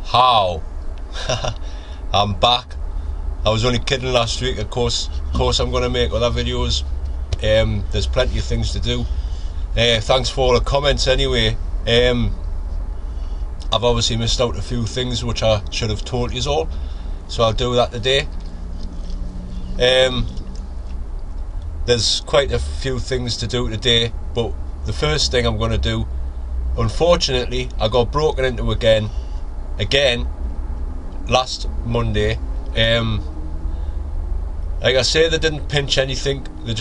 How? I'm back. I was only kidding last week. Of course I'm going to make other videos. There's plenty of things to do. Thanks for all the comments anyway. I've obviously missed out a few things which I should have told you all, so I'll do that today. There's quite a few things to do today, but the first thing I'm going to do, unfortunately I got broken into again last Monday. Like I say, they didn't pinch anything, they're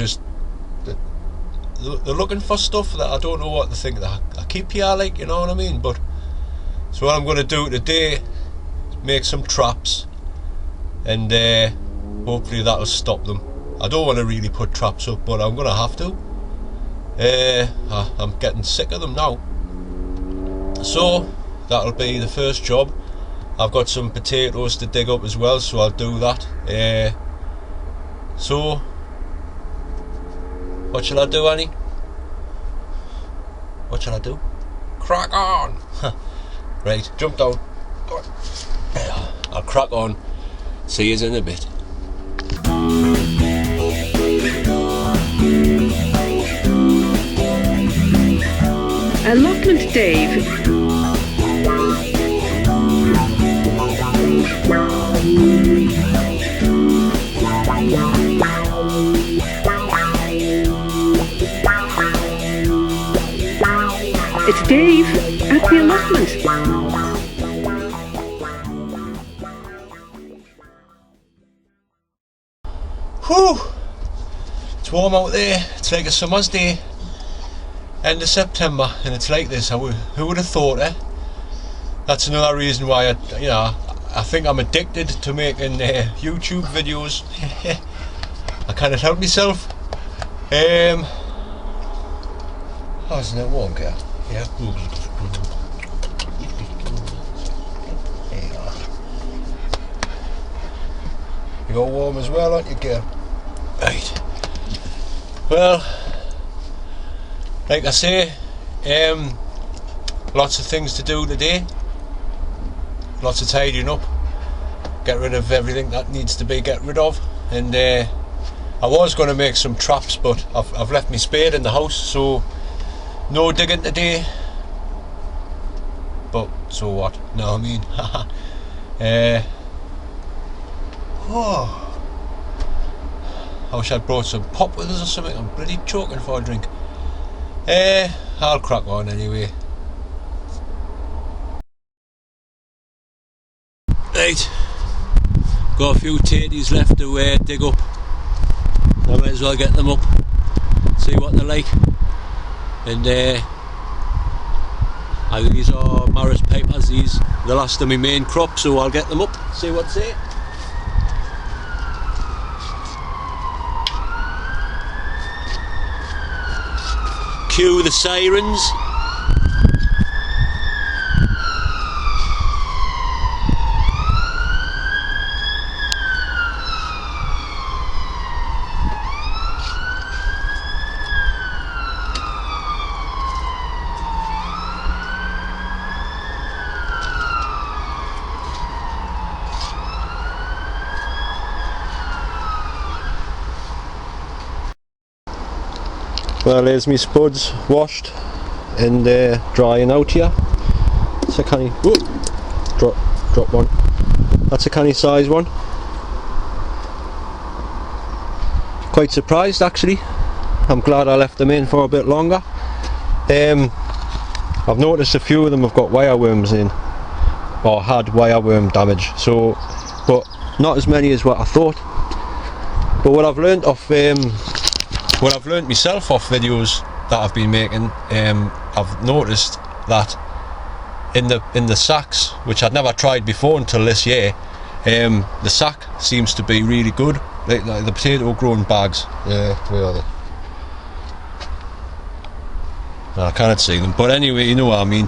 looking for stuff that I don't know what to think. I keep here, like, you know what I mean. But so what I'm going to do today is make some traps, and hopefully that'll stop them. I don't want to really put traps up, but I'm going to have to. I'm getting sick of them now. So that'll be the first job. I've got some potatoes to dig up as well, so I'll do that. So what shall I do, Annie? What shall I do? Crack on! Right, jump down. I'll crack on. See you in a bit. Allotment Dave. It's Dave at the allotment. Whew! It's warm out there. It's like a summer's day. End of September, and it's like this. Who would have thought, eh? That's another reason why I think I'm addicted to making YouTube videos. I can't help myself. Oh, isn't it warm, girl? Yeah. There you are. You're warm as well, aren't you, girl? Right. Well, like I say, lots of things to do today. Lots of tidying up. Get rid of everything that needs to be get rid of. And I was going to make some traps, but I've left my spade in the house, so no digging today. But so what? No, I mean, I wish I'd brought some pop with us or something. I'm bloody choking for a drink. I'll crack on anyway. Right, got a few taties left to dig up. I might as well get them up, see what they're like. And these are Maris papers. These are the last of my main crop, so I'll get them up, see what's there. Cue the sirens. Well, there's my spuds washed and drying out here. It's a canny. Drop one. That's a canny size one. Quite surprised actually. I'm glad I left them in for a bit longer. I've noticed a few of them have got wireworms in, or had wireworm damage. So, but not as many as what I thought. But what I've learned off myself off videos that I've been making, I've noticed that in the sacks, which I'd never tried before until this year, the sack seems to be really good. Like the potato growing bags. Where are they? I can't see them, but anyway, you know what I mean.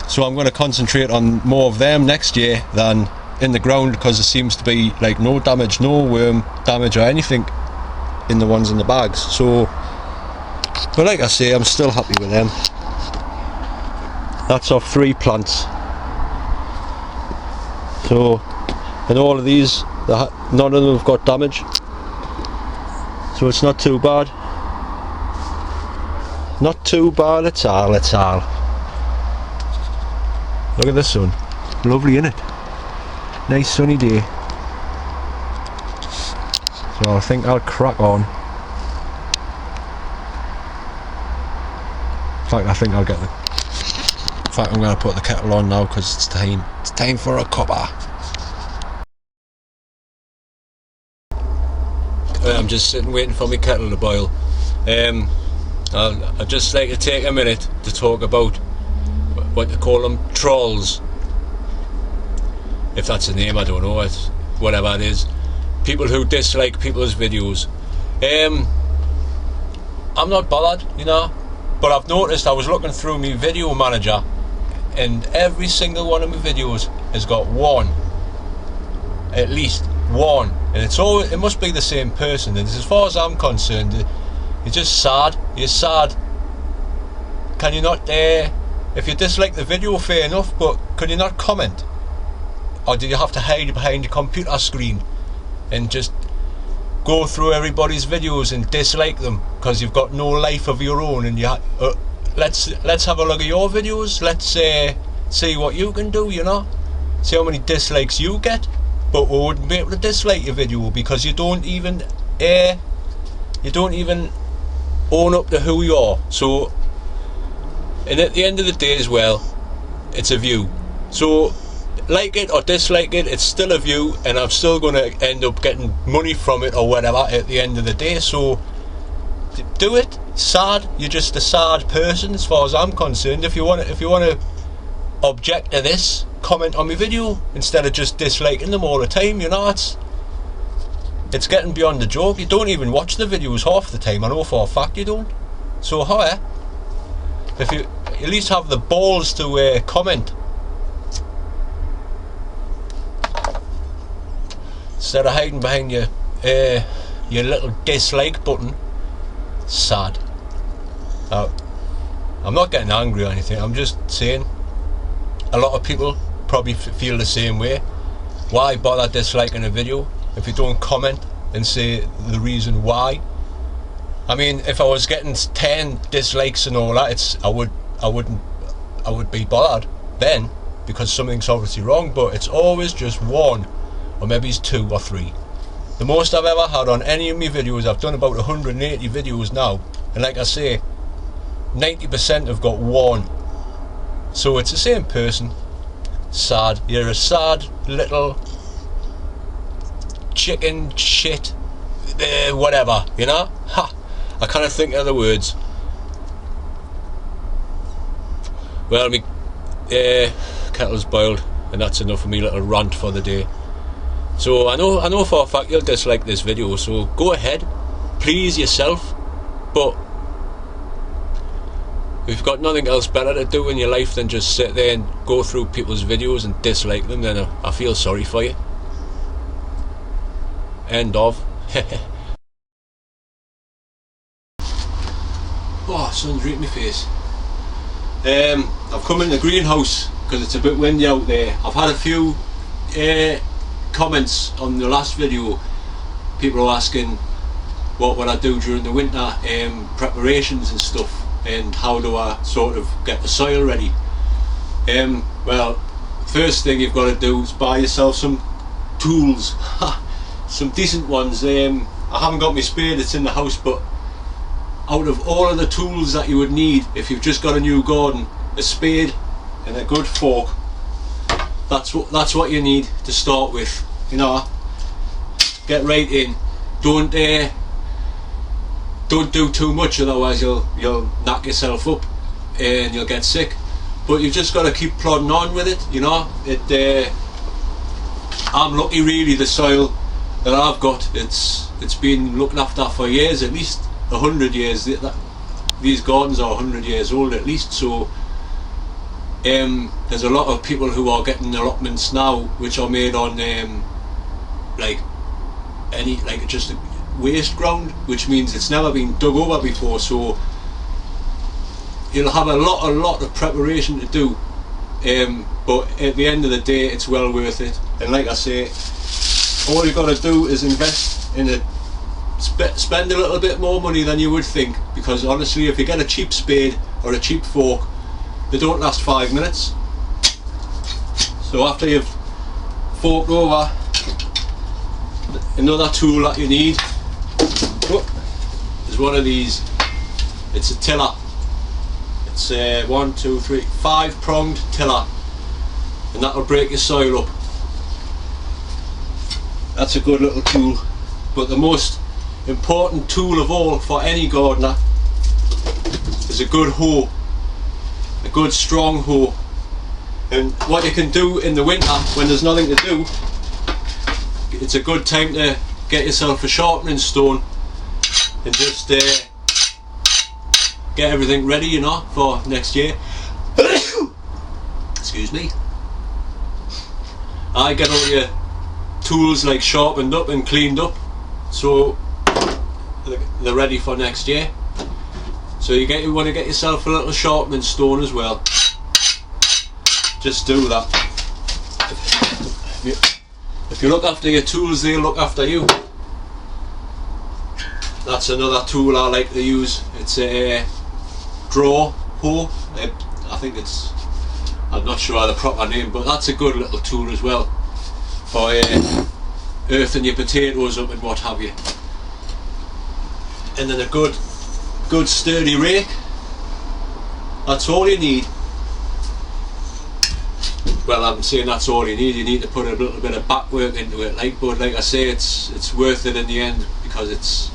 So I'm going to concentrate on more of them next year than in the ground, because there seems to be like no damage, no worm damage or anything in the ones in the bags. So, but like I say, I'm still happy with them. That's off 3 plants. So, and all of these, none of them have got damage, so it's not too bad. Not too bad at all, at all. Look at the sun, lovely innit? Nice sunny day. So I think I'll crack on. In fact, I think I'll get the... In fact, I'm going to put the kettle on now because it's time. It's time for a cuppa. I'm just sitting waiting for my kettle to boil. I'd just like to take a minute to talk about what they call them, trolls. If that's a name, I don't know. It's whatever it is. People who dislike people's videos. I'm not bothered, you know. But I've noticed, I was looking through my video manager, and every single one of my videos has got one, at least one, and it must be the same person. And as far as I'm concerned, you're just sad. You're sad. Can you not? If you dislike the video, fair enough, but can you not comment? Or do you have to hide behind your computer screen and just go through everybody's videos and dislike them because you've got no life of your own? And let's have a look at your videos. Let's see what you can do. You know, see how many dislikes you get. But we wouldn't be able to dislike your video because you don't even own up to who you are. So, and at the end of the day as well, it's a view. So, like it or dislike it, it's still a view, and I'm still going to end up getting money from it or whatever at the end of the day. So, do it. Sad. You're just a sad person as far as I'm concerned. If you want to object to this, comment on my video instead of just disliking them all the time. You know, it's getting beyond the joke. You don't even watch the videos half the time. I know for a fact you don't. So if you at least have the balls to comment instead of hiding behind your little dislike button. Sad. I'm not getting angry or anything. I'm just saying a lot of people probably feel the same way. Why bother disliking a video if you don't comment and say the reason why? I mean, if I was getting 10 dislikes and all that, I would be bothered then, because something's obviously wrong. But it's always just one, or maybe it's 2 or 3. The most I've ever had on any of my videos, I've done about 180 videos now, and like I say, 90% have got 1. So it's the same person. Sad. You're a sad little chicken shit, whatever, you know. I can't think of the words. Well, my kettle's boiled, and that's enough of me little rant for the day. So I know for a fact you'll dislike this video, so go ahead, please yourself. But if you've got nothing else better to do in your life than just sit there and go through people's videos and dislike them, then I feel sorry for you. End of. Oh, sun's right in my face. I've come in the greenhouse because it's a bit windy out there. I've had a few comments on the last video. People are asking what would I do during the winter, preparations and stuff, and how do I sort of get the soil ready. Well, first thing you've got to do is buy yourself some tools. Some decent ones. I haven't got my spade, it's in the house, but out of all of the tools that you would need if you've just got a new garden, a spade and a good fork, that's what you need to start with. You know, get right in. Don't do too much, otherwise you'll knock yourself up and you'll get sick. But you've just got to keep plodding on with it. You know, I'm lucky really. The soil that I've got, it's been looked after for years, at least 100 years. These gardens are 100 years old at least. So there's a lot of people who are getting allotments now which are made on just a waste ground, which means it's never been dug over before. So you'll have a lot of preparation to do but at the end of the day it's well worth it. And like I say, all you've got to do is invest in it, spend a little bit more money than you would think, because honestly if you get a cheap spade or a cheap fork, they don't last 5 minutes. So after you've forked over, another tool that you need is one of these. It's a tiller. It's a 1, 2, 3, 5 pronged tiller, and that will break your soil up. That's a good little tool, but the most important tool of all for any gardener is a good hoe, a good strong hoe. And what you can do in the winter when there's nothing to do, it's a good time to get yourself a sharpening stone and just get everything ready, you know, for next year. Excuse me. I get all your tools like sharpened up and cleaned up, so they're ready for next year. So you want to get yourself a little sharpening stone as well. Just do that. If you look after your tools, they'll look after you. That's another tool I like to use. It's a draw hoe. I think I'm not sure the proper name, but that's a good little tool as well for earthing your potatoes up and what have you. And then a good sturdy rake. That's all you need. Well, I'm saying that's all you need. You need to put a little bit of back work into it, but like I say, it's worth it in the end, because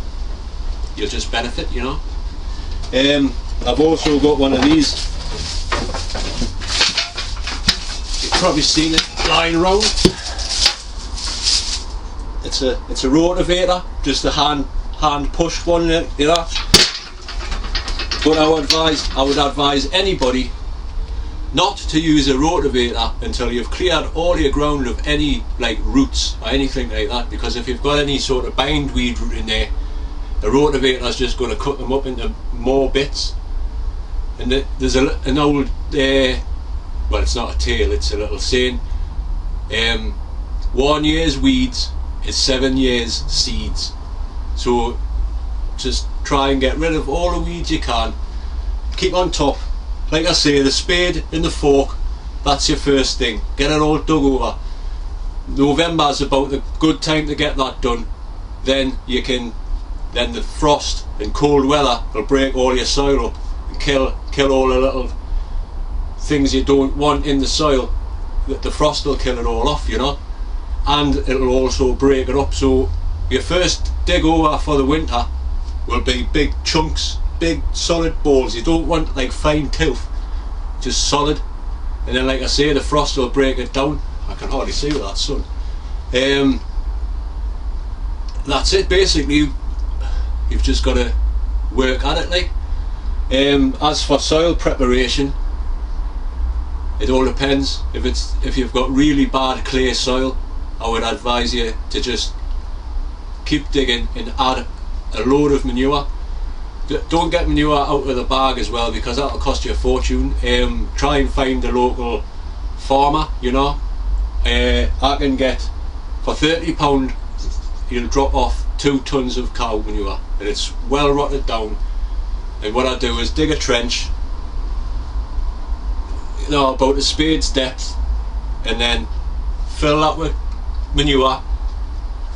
you'll just benefit, you know. I've also got one of these. You've probably seen it lying around. It's a rotavator, just a hand pushed one, you know. But I would advise anybody not to use a rotavator until you've cleared all your ground of any like roots or anything like that, because if you've got any sort of bindweed root in there, the rotavator is just going to cut them up into more bits. And there's an old well, it's not a tale, it's a little saying, 1 year's weeds is 7 years seeds. So just try and get rid of all the weeds you can, keep on top. Like I say, the spade and the fork, that's your first thing. Get it all dug over. November's about the good time to get that done. Then the frost and cold weather will break all your soil up and kill all the little things you don't want in the soil. The frost will kill it all off, you know. And it'll also break it up. So your first dig over for the winter will be big chunks, big solid balls. You don't want like fine tilth, just solid. And then like I say, the frost will break it down. I can hardly see with that sun. That's it basically. You've just got to work at it like. As for soil preparation, it all depends. If you've got really bad clay soil, I would advise you to just keep digging and add a load of manure. Don't get manure out of the bag as well, because that'll cost you a fortune. Try and find a local farmer, you know. I can get, for £30 you'll drop off 2 tons of cow manure, and it's well rotted down. And what I do is dig a trench, you know, about a spade's depth, and then fill that with manure,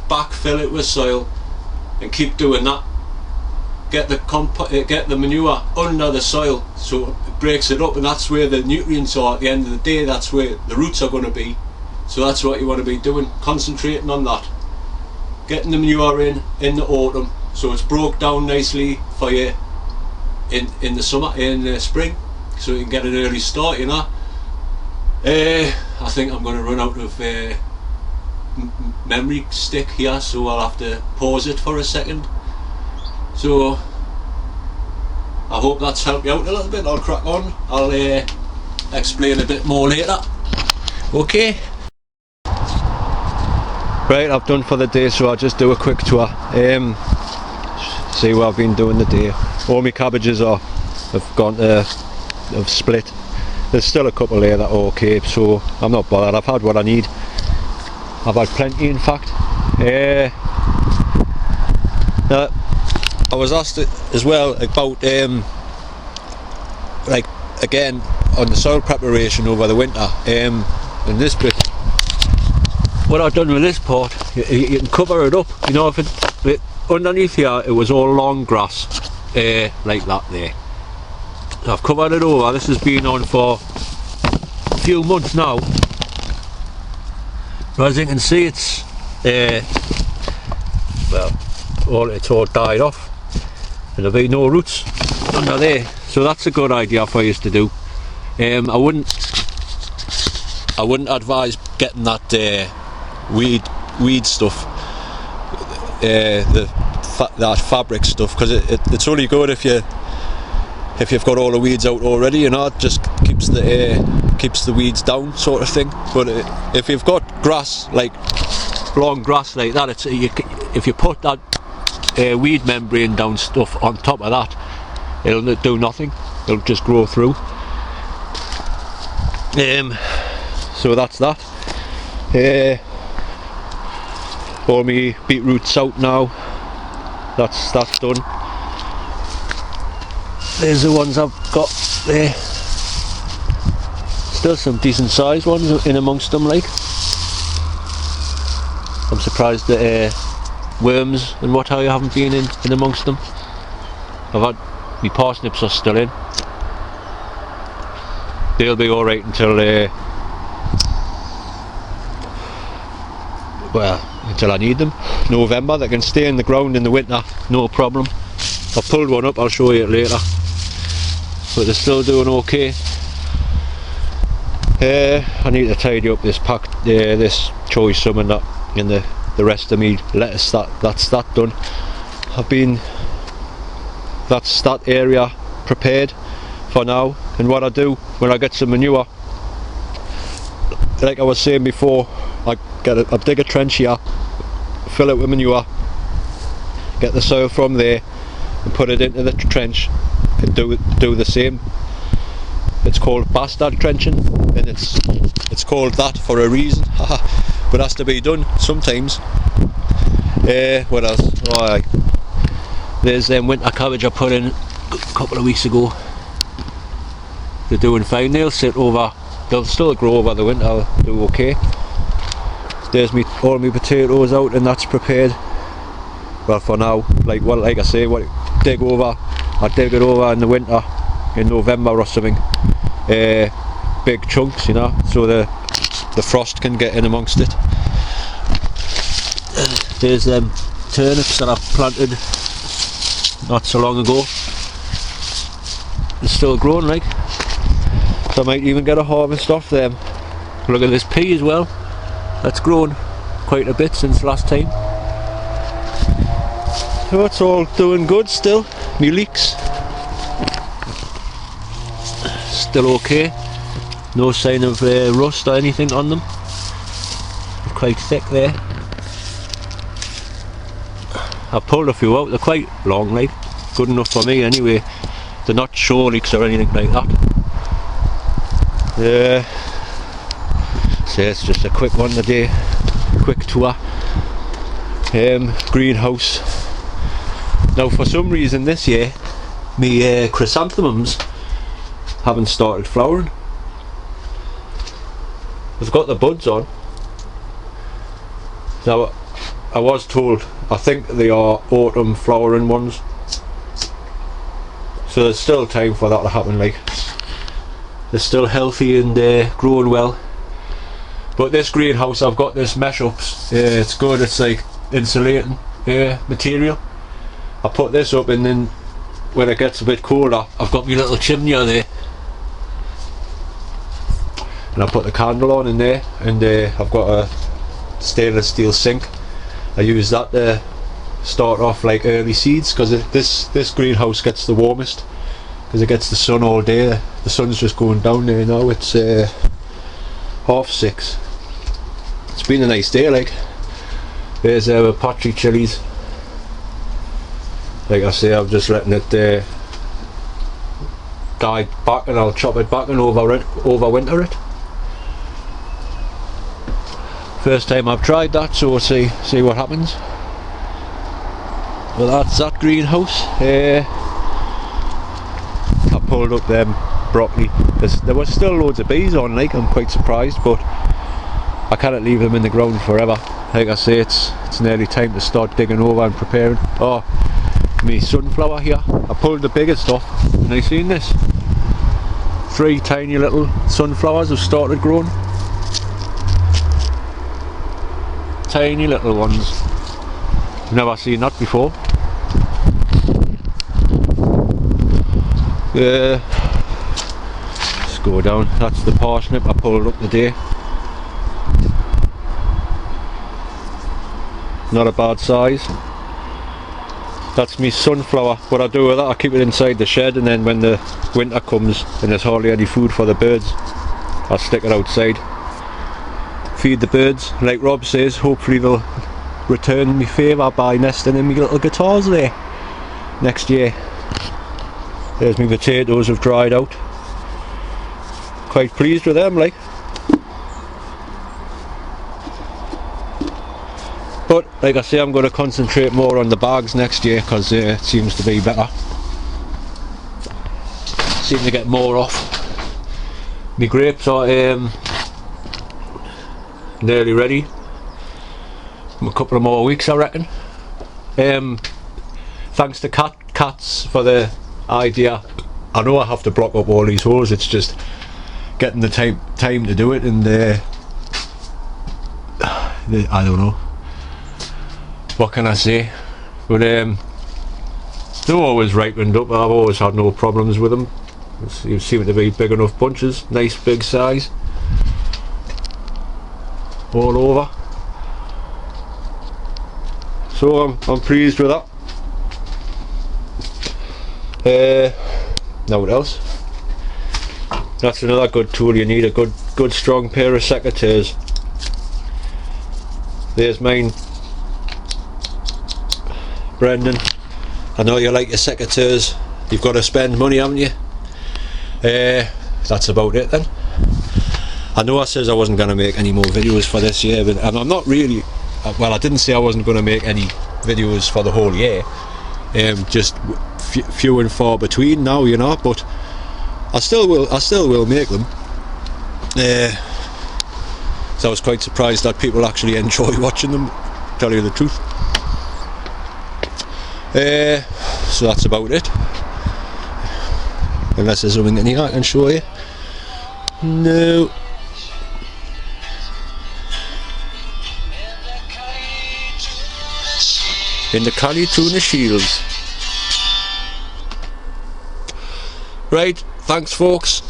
backfill it with soil, and keep doing that. Get the manure under the soil so it breaks it up, and that's where the nutrients are at the end of the day. That's where the roots are going to be. So that's what you want to be doing, concentrating on that. Getting the manure in the autumn so it's broke down nicely for you in the summer, in the spring, so you can get an early start, you know. I think I'm going to run out of memory stick here, so I'll have to pause it for a second. So I hope that's helped you out a little bit. I'll crack on. I'll explain a bit more later. Okay. Right, I've done for the day, so I'll just do a quick tour. See what I've been doing the day. All my cabbages have split. there's still a couple there that are okay, so I'm not bothered. I've had what I need. I've had plenty, in fact. I was asked as well about like again on the soil preparation over the winter. In this bit, what I've done with this part, you can cover it up. You know, if it underneath here it was all long grass, like that there. So I've covered it over. This has been on for a few months now. But as you can see, it's it's all died off, and there'll be no roots under there. So that's a good idea for you to do. I wouldn't advise getting that weed stuff, that fabric stuff, because it's only good if you've got all the weeds out already. You know, it just keeps the weeds down, sort of thing. But if you've got grass, like long grass like that, if you put that weed membrane down stuff on top of that, it'll do nothing. It'll just grow through. So that's that. All my beetroot's out now. That's done. There's the ones I've got there. Still some decent sized ones in amongst them, like. I'm surprised that worms and what have you haven't been in amongst them. I've had my parsnips are still in. They'll be alright until until I need them. November. They can stay in the ground in the winter, no problem. I pulled one up, I'll show you it later. But they're still doing okay. I need to tidy up this this choy sum and that, and the rest of me lettuce. That's that done. That's that area prepared for now. And what I do when I get some manure, like I was saying before, I dig a trench here, fill it with manure, get the soil from there and put it into the trench and do the same. It's called bastard trenching, and it's called that for a reason. But it has to be done sometimes. What else? There's winter cabbage I put in a couple of weeks ago. They're doing fine. They'll still grow over the winter. They'll do okay. There's all my potatoes out, and that's prepared. Well, for now, like I say, I dig it over in the winter, in November or something. Big chunks, you know, so the frost can get in amongst it. There's turnips that I've planted not so long ago. They're still growing, like. So I might even get a harvest off them. Look at this pea as well. That's grown quite a bit since last time. So it's all doing good still. My leeks still okay. No sign of rust or anything on them. They're quite thick there. I pulled a few out. They're quite long, like. Good enough for me anyway. They're not shore leeks or anything like that. So it's just a quick one today, quick tour. Greenhouse. Now for some reason this year, my chrysanthemums haven't started flowering. They've got the buds on. Now I was told, I think they are autumn flowering ones. So there's still time for that to happen, like. They're still healthy and growing well. But this greenhouse, I've got this mesh up. It's good. It's like insulating material. I put this up, and then when it gets a bit colder, I've got my little chimney there, and I put the candle on in there, and I've got a stainless steel sink. I use that to start off like early seeds, because this greenhouse gets the warmest because it gets the sun all day. The sun's just going down there now. It's 6:30. It's been a nice day, like. There's patchy chilies. Like I say, I'm just letting it guide back and I'll chop it back and overwinter it. First time I've tried that, so we'll see what happens. Well, that's that greenhouse. I pulled up them broccoli. There was still loads of bees on, like, I'm quite surprised, but I can't leave them in the ground forever. Like I say, it's nearly time to start digging over and preparing. Oh, me sunflower here. I pulled the biggest off. Have you seen this? 3 tiny little sunflowers have started growing. Tiny little ones. Never seen that before. Let's go down. That's the parsnip I pulled up today. Not a bad size. That's me sunflower. What I do with that, I keep it inside the shed, and then when the winter comes and there's hardly any food for the birds, I'll stick it outside. Feed the birds. Like Rob says, hopefully they'll return me favour by nesting in me little guitars there next year. There's me potatoes have dried out. Quite pleased with them, like. But like I say, I'm going to concentrate more on the bags next year, because it seems to be better. Seem to get more off. My grapes are nearly ready. A couple of more weeks, I reckon. Thanks to Cats for the idea. I know I have to block up all these holes, it's just getting the time to do it, and I don't know. What can I say? But they're always ripened up. I've always had no problems with them. They seem to be big enough bunches, nice big size, all over. So I'm pleased with that. Now what else? That's another good tool. You need a good strong pair of secateurs. There's mine. Brendan, I know you like your secateurs. You've got to spend money, haven't you? That's about it then. I know I says I wasn't going to make any more videos for this year, but I'm not really. Well, I didn't say I wasn't going to make any videos for the whole year. Just few and far between now, you know. But I still will make them. So I was quite surprised that people actually enjoy watching them, to tell you the truth. So that's about it. Unless there's something in here I can show you. No. In the Cali Tuna Shields. Right, thanks folks.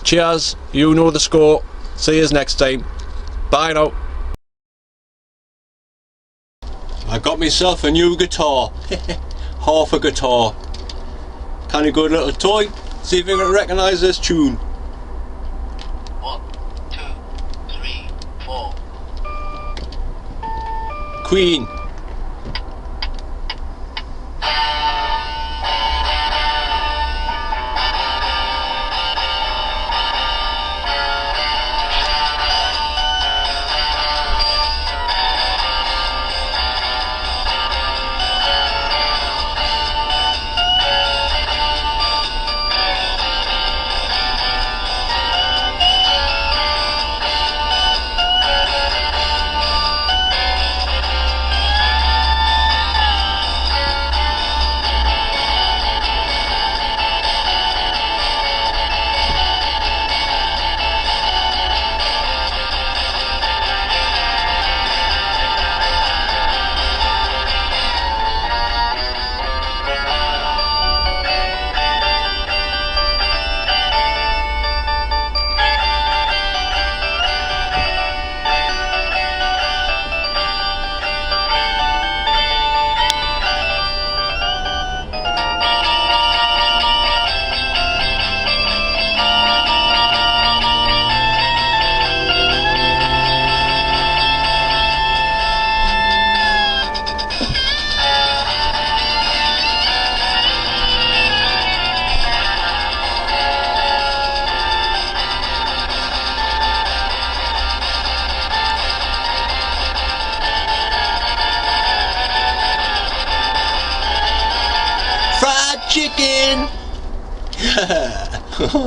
Cheers, you know the score. See you next time. Bye now. I got myself a new guitar. Half a guitar. Kind of good little toy. See if you can recognise this tune. 1, 2, 3, 4. Queen. chicken!